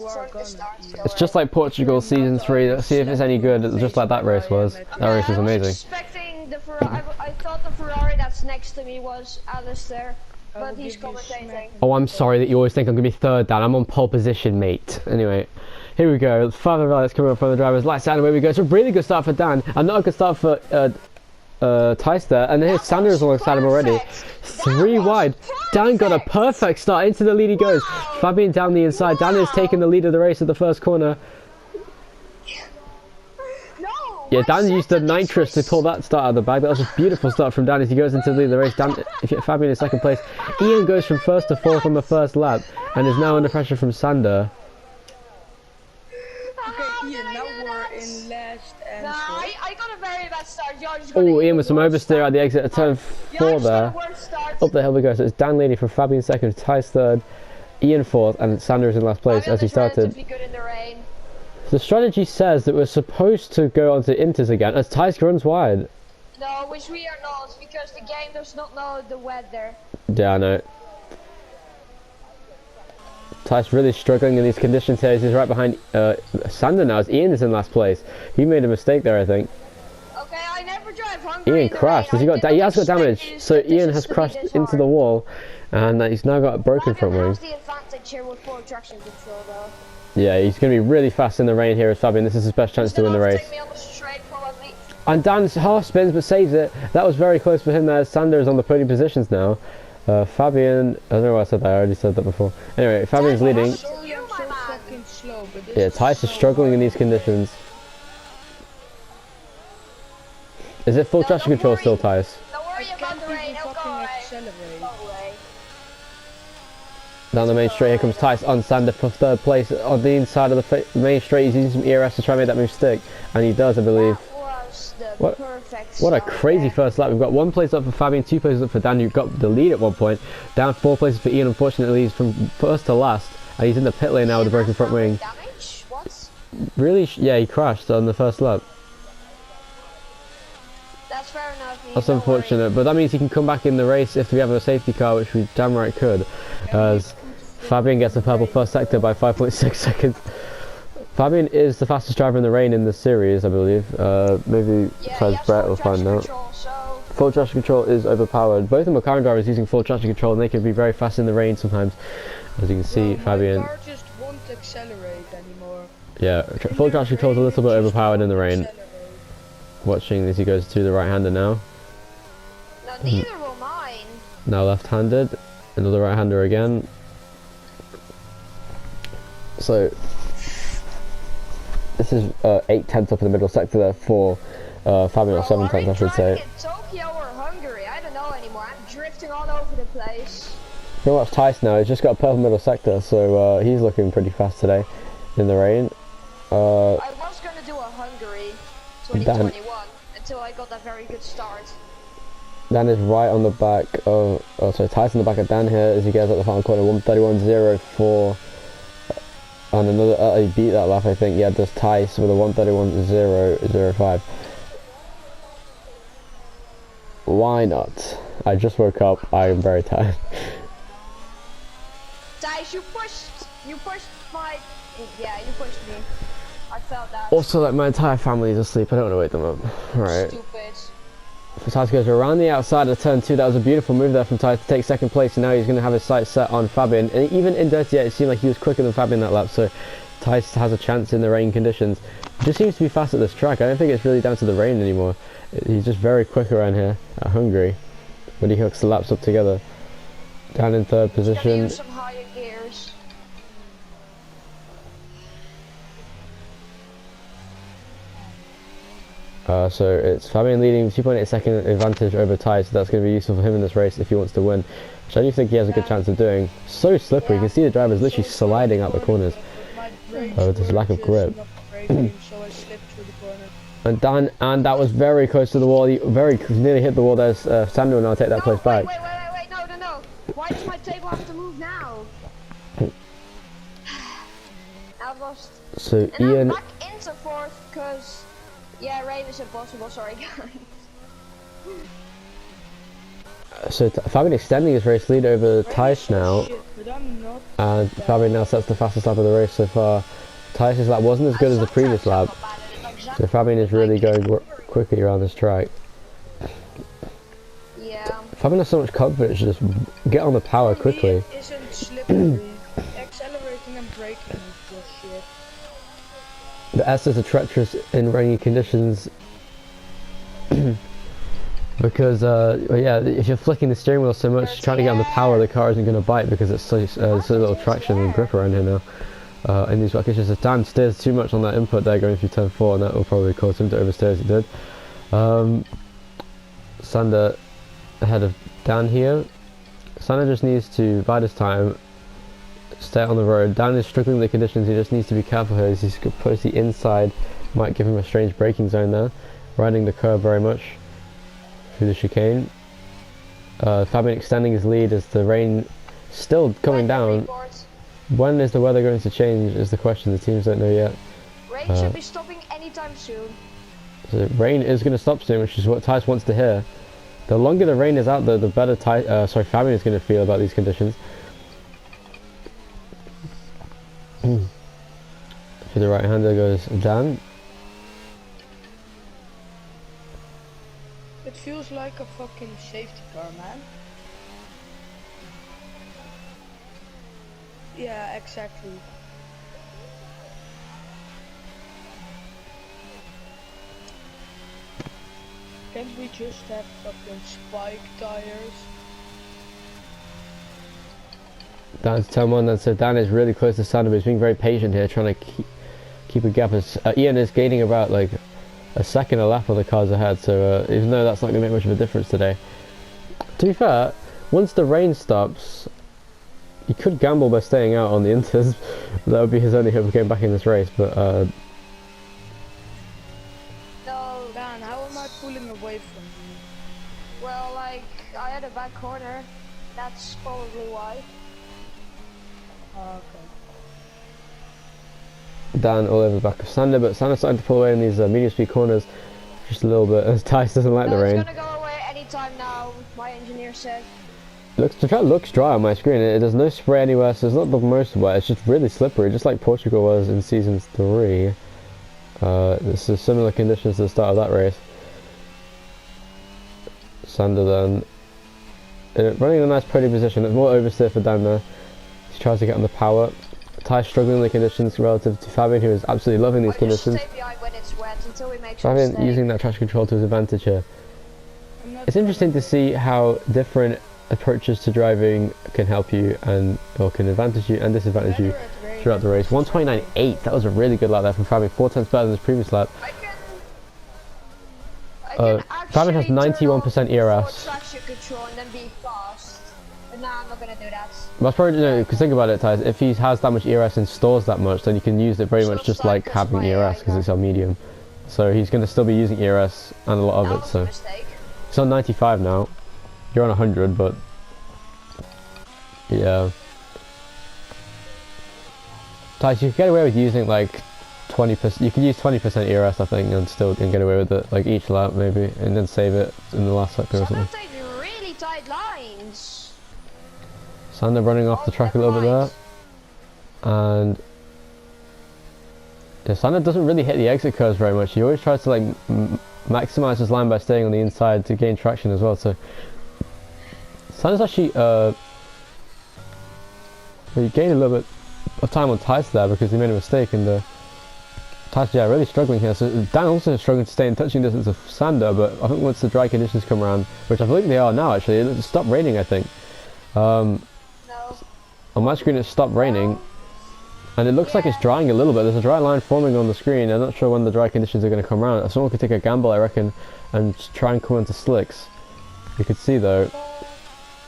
It's just like Portugal season 3. Let's see if it's any good, just like that race was. That race was amazing. I was expecting the Ferrari. I thought the Ferrari that's next to me was Alistair, but he's commentating. Oh, I'm sorry that you always think I'm going to be third, Dan. I'm on pole position, mate. Anyway, here we go. 5 lights coming up from the drivers. Lights down, away we go. It's a really good start for Dan, and not a good start for Tice there. And here's Sanders alongside him already. 3 wide. Dan got a perfect start. Into the lead he goes. Fabian down the inside. Dan is taking the lead of the race at the first corner. Yeah, Dan used the nitrous to pull that start out of the bag. That was a beautiful start from Dan as he goes into the lead of the race. Dan, Fabian in second place. Ian goes from first to fourth on the first lap and is now under pressure from Sander. Okay, Ian, now we're in last and I got a very bad start. Oh, Ian with some oversteer at the exit of turn 4 there. Up the hill we go. So it's Dan leading from Fabian second, Tice third, Ian fourth, and Sander is in last place as he started. The strategy says that we're supposed to go onto Inters again as Tice runs wide. No, which we are not, because the game does not know the weather. Yeah, I know. Tice really struggling in these conditions here. He's right behind Sander now as Ian is in last place. He made a mistake there, I think. Okay, I never drive Hungary. Ian crashed. He has got damage. So Ian has crashed into the wall, and he's now got a broken front wing. The advantage here with full traction control, though. Yeah, he's going to be really fast in the rain here as Fabian. This is his best chance to win the race. And Dan half spins but saves it. That was very close for him there. Sander is on the podium positions now. Fabian, I don't know why I said that. I already said that before. Anyway, Fabian's leading. Yeah, Tice is struggling in these conditions. Is it full traction control still, Tice? Don't worry about the rain, it'll go away. Down the main straight, here comes Tice on Sander for third place on the inside of the main straight. He's using some ERS to try and make that move stick, and he does, I believe. What a crazy first lap. We've got 1 place up for Fabian, 2 places up for Dan, who got the lead at one point. Down 4 places for Ian, unfortunately he's from first to last, and he's in the pit lane now with a broken front wing. Really? Yeah, he crashed on the first lap. That's fair enough. That's unfortunate, but that means he can come back in the race if we have a safety car, which we damn right could, as Fabian gets the purple first sector by 5.6 seconds. Fabian is the fastest driver in the rain in the series, I believe. Maybe besides Brett will find out. Full traction control is overpowered. Both the McLaren drivers using full traction control, and they can be very fast in the rain sometimes. As you can see, Fabian. My car just won't accelerate anymore. Yeah, full traction control is a little bit overpowered in the rain. Watching as he goes to the right-hander now. No, neither will mine. Now left-handed, another right-hander again. So this is 8/10 up in the middle sector there for Fabian, or 7/10 I should say. Tokyo or Hungary? I don't know anymore. I'm drifting all over the place. You can watch Tice now. He's just got a purple middle sector, so he's looking pretty fast today in the rain. I was gonna do a Hungary 2021 until I got that very good start. Dan is right on the back of, Tice on the back of Dan here as he gets at the final corner, 1:31.04. And another, he beat that lap, I think. Yeah, does Tice with a 1:31.005. Why not? I just woke up. I am very tired. Tice, you pushed my, yeah, you pushed me. I felt that. Also, like, my entire family is asleep. I don't want to wake them up. Alright. Stupid. Tice goes around the outside of turn 2. That was a beautiful move there from Tice to take second place, and now he's going to have his sights set on Fabian. And even in Dirty 8, it seemed like he was quicker than Fabian that lap, so Tice has a chance in the rain conditions. He just seems to be fast at this track. I don't think it's really down to the rain anymore. He's just very quick around here at Hungary when he hooks the laps up together. Down in third position. Use some higher gears. So it's Fabian leading 2.8 second advantage over Tice, so that's going to be useful for him in this race if he wants to win, which I do think he has a good chance of doing. So slippery, you can see the drivers literally sliding out the corners with this lack of grip. And that was very close to the wall. He nearly hit the wall. There's Sander will now take that place back. Wait, no. Why does my table have to move now? I lost. So and Ian. I'm back into fourth because, yeah, rain is impossible. Sorry, guys. So Fabian extending his race lead over Thijs now, Shit, but I'm not. and Fabian now sets the fastest lap of the race so far. Thijs' lap wasn't as good as the previous lap, so Fabian is really going quickly around this track. Yeah. Fabian has so much confidence to just get on the power quickly. He isn't slippery. Accelerating and braking is bullshit. The S's are treacherous in rainy conditions because, yeah, if you're flicking the steering wheel so much, trying to get on the power, the car isn't going to bite because it's so little traction and grip around here now. In these conditions, if Dan steers too much on that input there going through turn 4, and that will probably cause him to oversteer as he did. Sander ahead of Dan here. Sander just needs to bide his time, stay on the road. Dan is struggling with the conditions, he just needs to be careful here as he's close to the inside, might give him a strange braking zone there, riding the curve very much through the chicane. Fabian extending his lead as the rain still coming down. When is the weather going to change is the question, the teams don't know yet. Rain should be stopping anytime soon. So rain is going to stop soon, which is what Thijs wants to hear. The longer the rain is out, the better Fabian is going to feel about these conditions. For the right-hander goes Dan. It feels like a fucking safety car, man. Yeah, exactly. Can't we just have fucking spike tires? Dan's turn 1, so Dan is really close to Sander, but he's being very patient here, trying to keep a gap. As Ian is gaining about like a second a lap of the cars ahead, so even though that's not going to make much of a difference today. To be fair, once the rain stops, he could gamble by staying out on the inters. That would be his only hope of getting back in this race, but No, Dan, how am I pulling away from you? well, like, I had a back corner. That's probably why. Oh, okay. Dan all over the back of Sander, but Sander's starting to pull away in these medium speed corners just a little bit, as Thijs doesn't like the No, rain. it's gonna go away anytime now, my engineer said. The track looks dry on my screen. There's no spray anywhere, so it's not the most wet. It's just really slippery, just like Portugal was in season 3. This is similar conditions to the start of that race. Sander then running in a nice podium position. It's more oversteer for Dan there. He tries to get on the power. Thijs struggling in the conditions relative to Fabian, who is absolutely loving these conditions. Just stay behind when it's wet until we make some Fabian mistake. using that traction control to his advantage here. It's interesting to see how different approaches to driving can help you or can advantage you and disadvantage you throughout the race. 129.8, that was a really good lap there from Fabian, 4 times better than his previous lap. I can Fabian has 91% ERS. traction control and then be fast. But nah, I'm not gonna do that. That's probably, no, because think about it, Thijs, if he has that much ERS and stores that much, then you can use it very much just like having ERS, because it's on medium. So he's going to still be using ERS and a lot of it, so. Mistake. He's on 95 now. You're on 100, but yeah. Thijs, you can get away with using like 20%. You can use 20% ERS, I think, and still get away with it, like each lap maybe, and then save it in the last sector or something. Sometimes they really tight lines. Sander running off the track a little bit there, and yeah, Sander doesn't really hit the exit curves very much. He always tries to like maximize his line by staying on the inside to gain traction as well. So Sander's actually he gained a little bit of time on Thijs there because he made a mistake, and Thijs, yeah, really struggling here. So Dan also struggling to stay in touching distance of Sander, but I think once the dry conditions come around, which I believe they are now actually, it stopped raining, I think. No. On my screen it stopped raining, and it looks like it's drying a little bit. There's a dry line forming on the screen. I'm not sure when the dry conditions are going to come around. Someone could take a gamble, I reckon, and try and come into slicks. You could see though,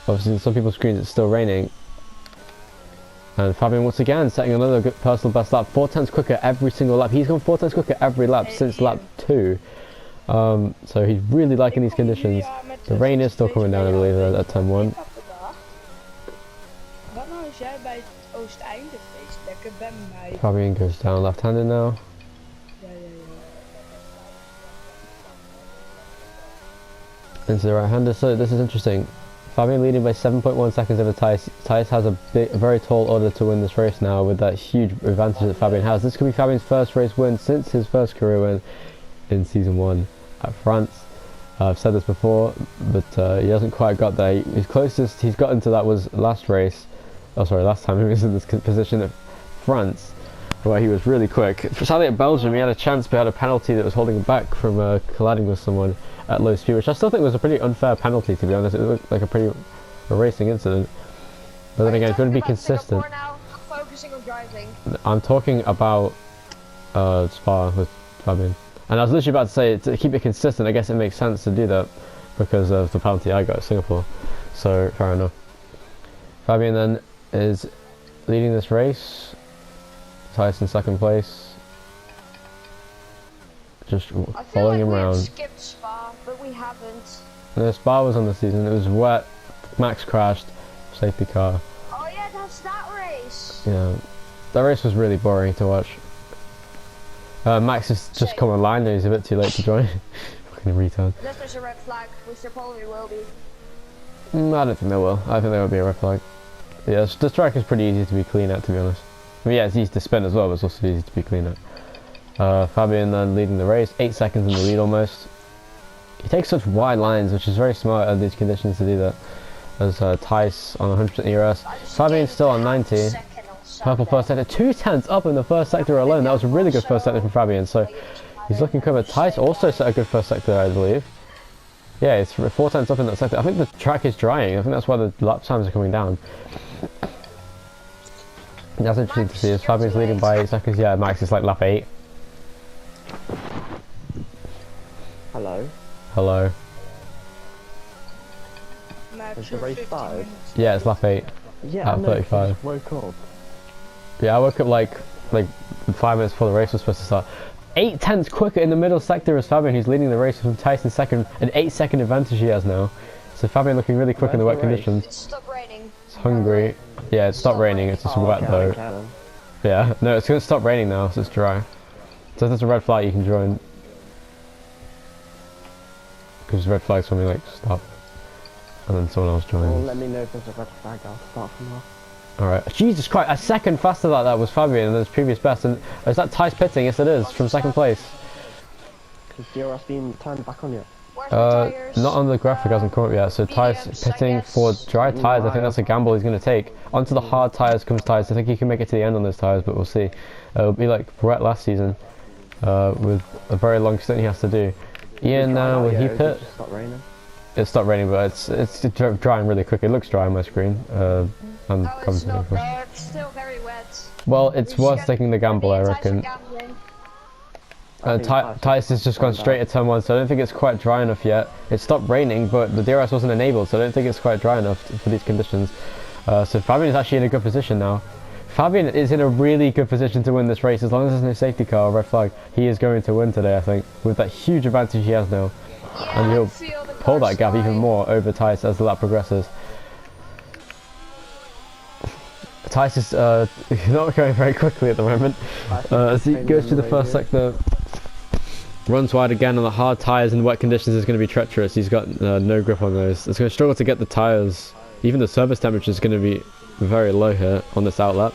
obviously in some people's screens it's still raining. And Fabian once again setting another good personal best lap, 4 tenths quicker every single lap. He's gone 4 tenths quicker every lap since lap 2. So he's really liking these conditions. The rain is still coming down, I believe, at turn 1. Wat nou als jij bij het Oosteinde feest lekker bij mij? Fabian goes down left-handed now. Ja. Into the right-hander. So this is interesting. Fabian leading by 7.1 seconds over Tice. Tice has a very tall order to win this race now with that huge advantage that Fabian has. This could be Fabian's first race win since his first career win in Season 1 at France. I've said this before, but he hasn't quite got there. His closest he's gotten to that was last race. Oh, sorry, last time he was in this position at France, where he was really quick. Sadly at Belgium, he had a chance, but had a penalty that was holding him back from colliding with someone at low speed, which I still think was a pretty unfair penalty, to be honest. It looked like a racing incident. But then again, if you want to be consistent... Now? I'm focusing on driving. I'm talking about Spa with Fabian. And I was literally about to say, to keep it consistent, I guess it makes sense to do that because of the penalty I got at Singapore. So, fair enough. Fabian then is leading this race. Tyson second place. Just following him around. Skipped Spa, but we haven't. No, Spa was on the season. It was wet. Max crashed. Safety car. Oh yeah, that's that race. Yeah, that race was really boring to watch. Max has just come online and he's a bit too late to join. Fucking retard. Unless there's a red flag, which there probably will be. I don't think there will. I think there will be a red flag. Yeah, the track is pretty easy to be clean at, to be honest. I mean, yeah, it's easy to spin as well, but it's also easy to be clean at. Fabian then leading the race, 8 seconds in the lead almost. He takes such wide lines, which is very smart under these conditions to do that. As Tice on 100% ERS. Fabian's still on 90. Purple first sector, 2/10 up in the first sector alone. That was a really good first sector from Fabian, so he's looking good. Tice also set a good first sector, I believe. Yeah, it's 4/10 up in that sector. I think the track is drying. I think that's why the lap times are coming down. That's interesting to see. As Fabian's leading by 8 seconds, yeah, Max is like lap 8. Hello. Hello. Is the race 5? Yeah, it's lap 8. Yeah, at 35. Woke up. Yeah, I woke up like 5 minutes before the race was supposed to start. 8/10 quicker in the middle sector as Fabian, who's leading the race from Tyson second. An 8-second advantage he has now. So Fabian looking really quick in the wet conditions. It stopped raining. It's Hungary. Yeah, it stopped raining. It's just wet though. Yeah, no, it's going to stop raining now, so it's dry. So if there's a red flag, you can join. Because red flags when we like stop. And then someone else joins. Well, let me know if there's a red flag, I'll start from there. Alright, Jesus Christ, a second faster like that was Fabian than his previous best. And is that Tice pitting? Yes it is, from second place. Has DRS been turned back on yet? Not on the graphic, hasn't come up yet. So Tice pitting for dry tyres. I think that's a gamble he's going to take. Onto the hard tyres comes Tice. I think he can make it to the end on those tyres, but we'll see. It'll be like Brett last season, with a very long stint he has to do. Ian now, will he pit? It stopped raining, but it's drying really quick. It looks dry on my screen. No, it's not there. It's still very wet. Well, it's worth taking the gamble, I reckon. Tice has just gone straight to turn 1, so I don't think it's quite dry enough yet. It stopped raining, but the DRS wasn't enabled, so I don't think it's quite dry enough for these conditions. So Fabian is actually in a good position now. Fabian is in a really good position to win this race. As long as there's no safety car or red flag, he is going to win today, I think, with that huge advantage he has now. Yeah, and he'll pull that gap even more over Tice as the lap progresses. Tice is not going very quickly at the moment. As he goes through the first sector, runs wide again on the hard tyres and wet conditions is going to be treacherous. He's got no grip on those. It's going to struggle to get the tyres. Even the surface temperature is going to be very low here on this outlet.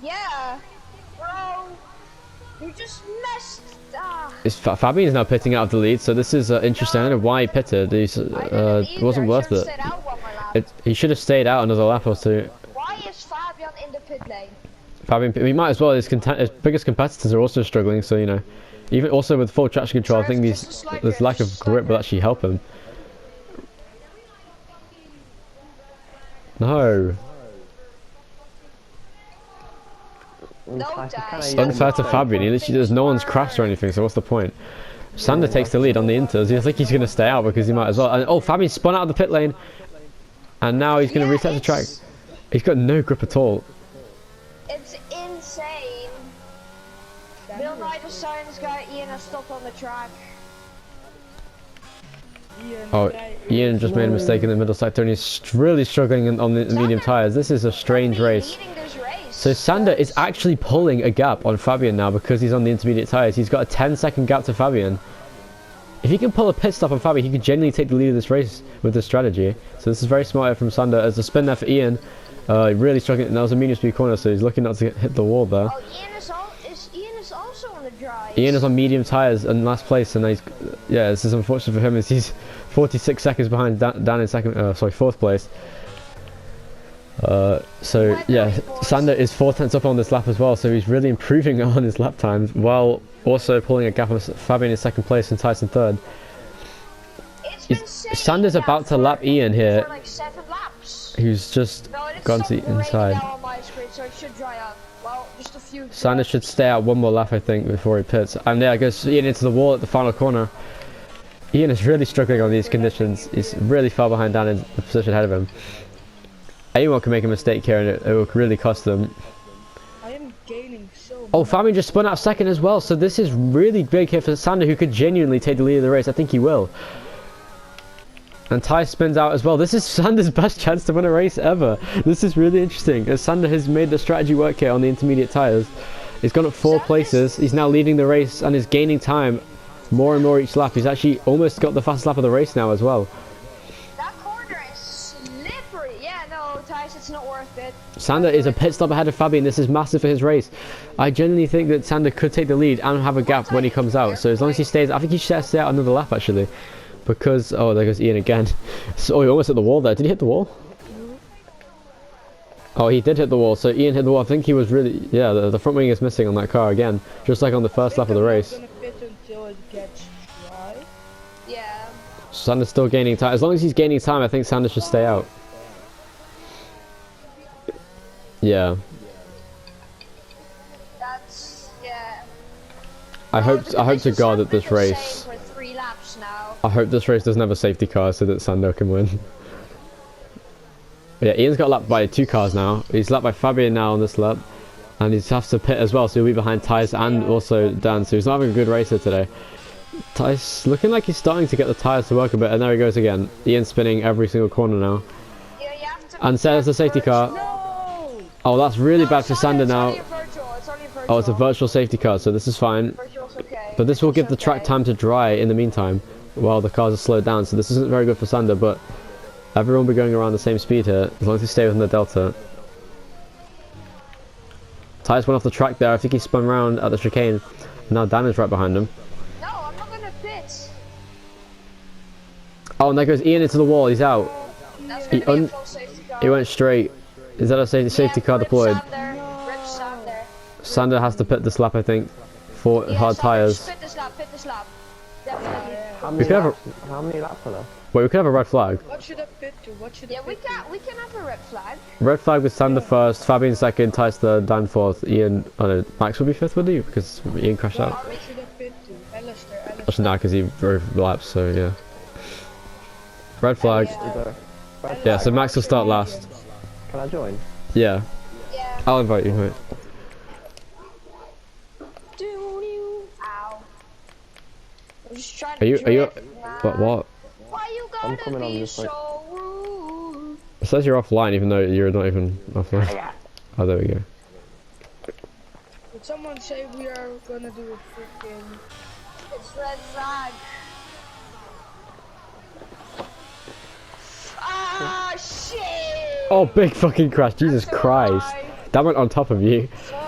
Yeah, bro, you just messed. Fabian's now pitting out of the lead, so this is interesting. I don't know why he pitted. It wasn't worth it. He should have stayed out another lap or two. Why is Fabian in the pit lane? Fabian, he might as well. His biggest competitors are also struggling, so you know, even also with full traction control, I think this lack of grip will actually help him. No. Unfair to Fabian. He literally, there's no one's crashed or anything, so what's the point? Sander takes the lead on the inters. I think he's going to stay out because he might as well. And, oh, Fabian spun out of the pit lane, and now he's going to reset the track. He's got no grip at all. It's insane. Bill Nye, the science guy, Ian has stopped on the track. Oh, Ian just made a mistake in the middle sector and he's really struggling on the medium tyres. This is a strange race. So Sander is actually pulling a gap on Fabian now because he's on the intermediate tyres. He's got a 10-second gap to Fabian. If he can pull a pit stop on Fabi, he could genuinely take the lead of this race with this strategy. So this is very smart from Sander. As a spin there for Ian, really struggling. And that was a medium speed corner, so he's looking not to hit the wall there. Oh, Ian is also on the drive. Ian is on medium tyres in last place, and he's, yeah, this is unfortunate for him as he's 46 seconds behind Dan in fourth place. So yeah, Sander is 4 tenths up on this lap as well, so he's really improving on his lap times while also pulling a gap on Fabian in second place and Tyson third. Sander's about to lap Ian here, like 7 laps. who's just gone to the inside. Now on my screen, so it should dry out. Well, just a few. Sander should stay out one more lap, I think, before he pits. And there goes Ian into the wall at the final corner. Ian is really struggling on these conditions. He's really far behind Dan in the position ahead of him. Anyone can make a mistake here and it will really cost them. I am gaining so much. Oh, Fabian just spun out second as well, so this is really big here for Sander, who could genuinely take the lead of the race. I think he will. And Ty spins out as well. This is Sander's best chance to win a race ever. This is really interesting, as Sander has made the strategy work here on the intermediate tyres. He's gone up 4 places. He's now leading the race and is gaining time more and more each lap. He's actually almost got the fastest lap of the race now as well. It's not worth it. Sander is a pit stop ahead of Fabian. This is massive for his race. I genuinely think that Sander could take the lead and have a gap when he comes out. So as long as he stays, I think he should stay out another lap actually. Because, oh, there goes Ian again. So he almost hit the wall there. Did he hit the wall? Oh, he did hit the wall. So Ian hit the wall. I think he was really, yeah, the front wing is missing on that car again. Just like on the first lap of the race. I'm gonna pit until it gets dry. Yeah. Sander's still gaining time. As long as he's gaining time, I think Sander should stay out. Yeah. Yeah. I hope to God that this race. For 3 laps now. I hope this race doesn't have a safety car so that Sander can win. Yeah, Ian's got lapped by 2 cars now. He's lapped by Fabian now on this lap, and he's has to pit as well, so he'll be behind Tyce and also Dan. So he's not having a good race here today. Tyce looking like he's starting to get the tyres to work a bit, and there he goes again. Ian's spinning every single corner now. Yeah, you have to And there's the safety car. No! Oh, that's really bad for Sander now. It's only a virtual. Oh, it's a virtual safety car, so this is fine. Virtual's okay. But this will give the track time to dry in the meantime, while the cars are slowed down. So this isn't very good for Sander, but everyone will be going around the same speed here, as long as they stay within the delta. Tyres went off the track there. I think he spun round at the chicane. Now Dan is right behind him. No, I'm not gonna pit. Oh, and there goes Ian into the wall. He's out. That's gonna be a full safety car. He went straight. Is that a safety car deployed? Sander. Sander has to pit this lap, I think, for hard tyres. Pit this lap. Definitely. How many laps are there? Wait, we could have a red flag. What should I pit to? What should I Yeah, pit we can have a red flag. Red flag with Sander first, Fabian second, Tyce third, Dan fourth, Ian, oh no, Max will be fifth, would he? Because Ian crashed out. What should I pit to? Alistair. Actually, nah, because he drove laps, so yeah. Red flag. Yeah, so Max will start last. Can I join? Yeah. Yeah. I'll invite you, mate. Ow. I'm just trying Are you, drift, man. what? Why you I'm gotta coming on be this way. so rude? It says you're offline, even though you're not even offline. Oh, there we go. Did someone say we are gonna do a freaking... It's red flag. Ah, shit! Oh, big fucking crash, Jesus Christ. That went on top of you. So